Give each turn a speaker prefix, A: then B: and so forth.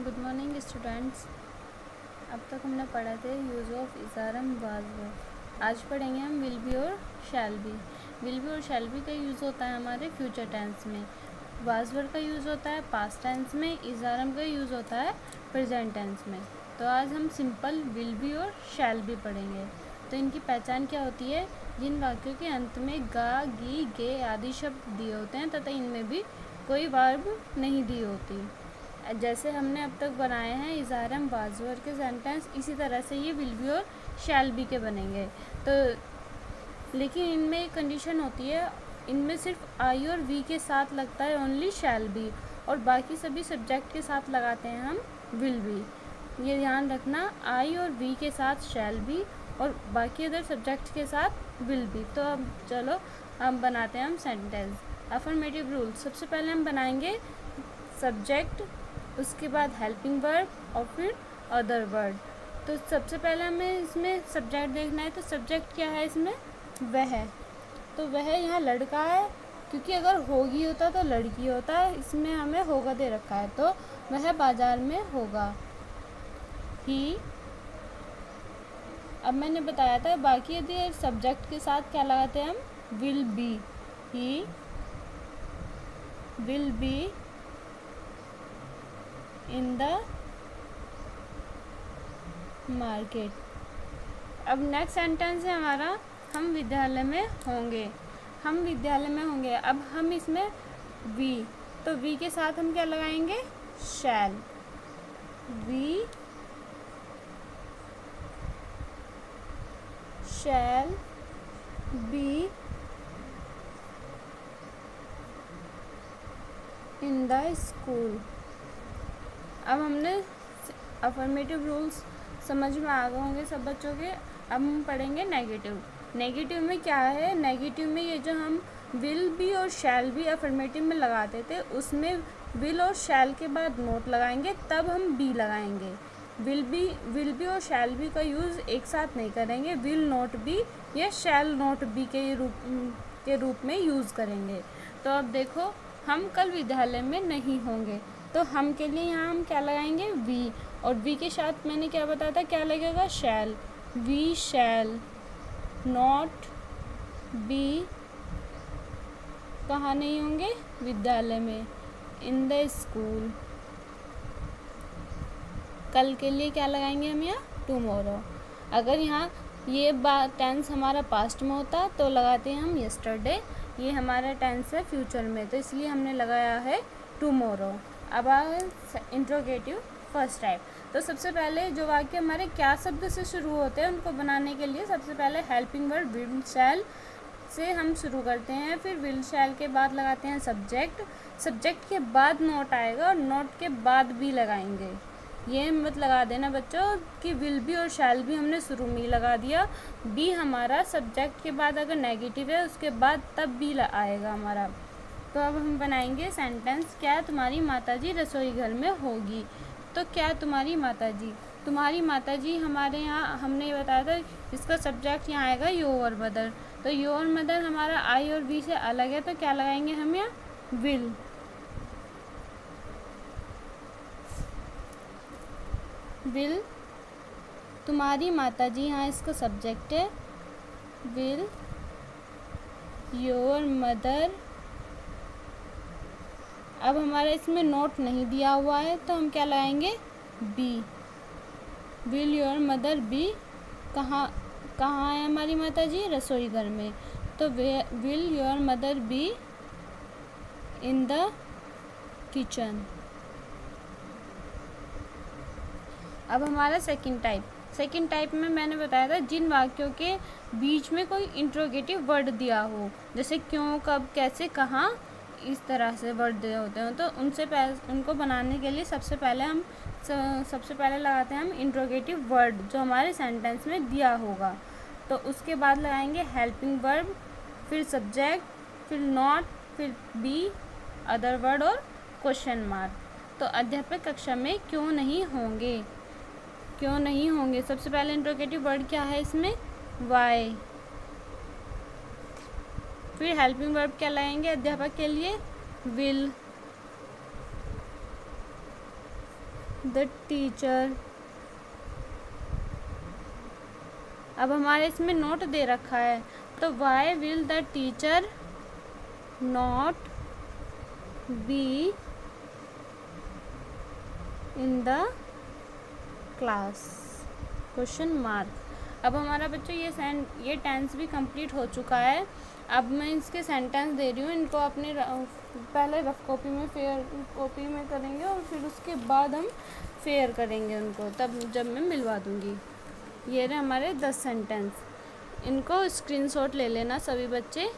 A: Good morning students. अब तक हमने पढ़ा थे यूज़ ऑफ इज़ारम वाज वर। आज पढ़ेंगे हम विल बी और शैल बी। विल बी और शैल बी का यूज़ होता है हमारे फ्यूचर टेंस में, वाज वर का यूज़ होता है पास्ट टेंस में, इज़ारम का यूज़ होता है प्रेजेंट टेंस में। तो आज हम सिंपल विल बी और शैल बी पढ़ेंगे। तो इनकी पहचान क्या होती है? जिन वाक्यों के अंत में गा, गी, गे आदि शब्द दिए होते हैं तथा इनमें भी कोई वर्ब नहीं दी होती। जैसे हमने अब तक बनाए हैं इज़ारम वाज वर के सेंटेंस, इसी तरह से ये विल बी और शैल बी के बनेंगे। तो लेकिन इनमें एक कंडीशन होती है, इनमें सिर्फ आई और वी के साथ लगता है ओनली शैल बी, और बाकी सभी सब्जेक्ट के साथ लगाते हैं हम विल बी। ये ध्यान रखना, आई और वी के साथ शैल बी और बाकी अदर सब्जेक्ट के साथ विल बी। तो अब चलो हम बनाते हैं हम सेंटेंस। अफर्मेटिव रूल, सबसे पहले हम बनाएंगे सब्जेक्ट, उसके बाद हेल्पिंग वर्ब और फिर अदर वर्ड। तो सबसे पहले हमें इसमें सब्जेक्ट देखना है। तो सब्जेक्ट क्या है इसमें? वह। तो वह यहाँ लड़का है, क्योंकि अगर होगी होता तो लड़की होता है, इसमें हमें होगा दे रखा है, तो वह बाजार में होगा। ही, अब मैंने बताया था बाकी यदि सब्जेक्ट के साथ क्या लगाते हैं हम? Will be. He will be in the market. अब नेक्स्ट सेंटेंस है हमारा, हम विद्यालय में होंगे। हम विद्यालय में होंगे। अब हम इसमें वी, तो वी के साथ हम क्या लगाएंगे? Shall. We shall be in the school. अब हमने अफर्मेटिव रूल्स समझ में आ गए होंगे सब बच्चों के। अब हम पढ़ेंगे नेगेटिव। नेगेटिव में क्या है? नेगेटिव में ये जो हम विल बी और शैल बी अफर्मेटिव में लगाते थे, उसमें विल और शैल के बाद नोट लगाएंगे, तब हम बी लगाएंगे। विल बी और शैल बी का यूज़ एक साथ नहीं करेंगे, विल नोट बी या शैल नोट बी के रूप में यूज़ करेंगे। तो अब देखो, हम कल विद्यालय में नहीं होंगे, तो हम के लिए यहाँ हम क्या लगाएंगे? वी, और वी के साथ मैंने क्या बताया था, क्या लगेगा? शैल। वी शैल नॉट बी, कहाँ नहीं होंगे? विद्यालय में। इन द स्कूल। कल के लिए क्या लगाएंगे हम यहाँ? टुमारो। अगर यहाँ ये टेंस हमारा पास्ट में होता तो लगाते हैं हम यस्टरडे। ये हमारा टेंस है फ्यूचर में, तो इसलिए हमने लगाया है टुमारो। अब इंट्रोगेटिव फर्स्ट टाइप। तो सबसे पहले जो वाक्य हमारे क्या शब्द से शुरू होते हैं, उनको बनाने के लिए सबसे पहले हेल्पिंग वर्ब विल शैल से हम शुरू करते हैं। फिर विल शैल के बाद लगाते हैं सब्जेक्ट। सब्जेक्ट के बाद नोट आएगा और नोट के बाद भी लगाएंगे। ये मत लगा देना बच्चों कि विल बी और शैल बी हमने शुरू में ही लगा दिया। बी हमारा सब्जेक्ट के बाद अगर नेगेटिव है उसके बाद तब भी आएगा हमारा। तो अब हम बनाएंगे सेंटेंस, क्या तुम्हारी माताजी रसोई घर में होगी। तो क्या तुम्हारी माताजी? तुम्हारी माताजी हमारे यहाँ हमने बताया था, इसका सब्जेक्ट यहाँ आएगा योर मदर। तो योर मदर हमारा आई और बी से अलग है, तो क्या लगाएंगे हम यहाँ? विल। विल तुम्हारी माताजी, यहाँ इसका सब्जेक्ट है। Will your mother. अब हमारा इसमें नोट नहीं दिया हुआ है, तो हम क्या लगाएंगे? B. Will your mother be, कहाँ है हमारी माताजी? रसोई घर में। तो will your mother be in the kitchen. अब हमारा सेकंड टाइप में मैंने बताया था जिन वाक्यों के बीच में कोई इंट्रोगेटिव वर्ड दिया हो, जैसे क्यों, कब, कैसे, कहाँ, इस तरह से वर्ड दिए होते हैं, तो उनको बनाने के लिए सबसे पहले लगाते हैं हम इंट्रोगेटिव वर्ड जो हमारे सेंटेंस में दिया होगा। तो उसके बाद लगाएंगे हेल्पिंग वर्ब, फिर सब्जेक्ट, फिर नॉट, फिर बी, अदर वर्ड और क्वेश्चन मार्क। तो अध्यापक कक्षा में क्यों नहीं होंगे? क्यों नहीं होंगे, सबसे पहले इंट्रोगेटिव वर्ड क्या है इसमें? वाई। फिर हेल्पिंग वर्ब क्या लगाएंगे अध्यापक के लिए? विल। द टीचर, अब हमारे इसमें नोट दे रखा है, तो why will the teacher not be in the class, question mark. अब हमारा बच्चों ये टेंस भी कंप्लीट हो चुका है। अब मैं इसके सेंटेंस दे रही हूँ, इनको अपने पहले रफ कॉपी में फेयर कॉपी में करेंगे और फिर उसके बाद हम फेयर करेंगे उनको, तब जब मैं मिलवा दूँगी। ये रहे हमारे 10 सेंटेंस, इनको स्क्रीनशॉट ले लेना सभी बच्चे।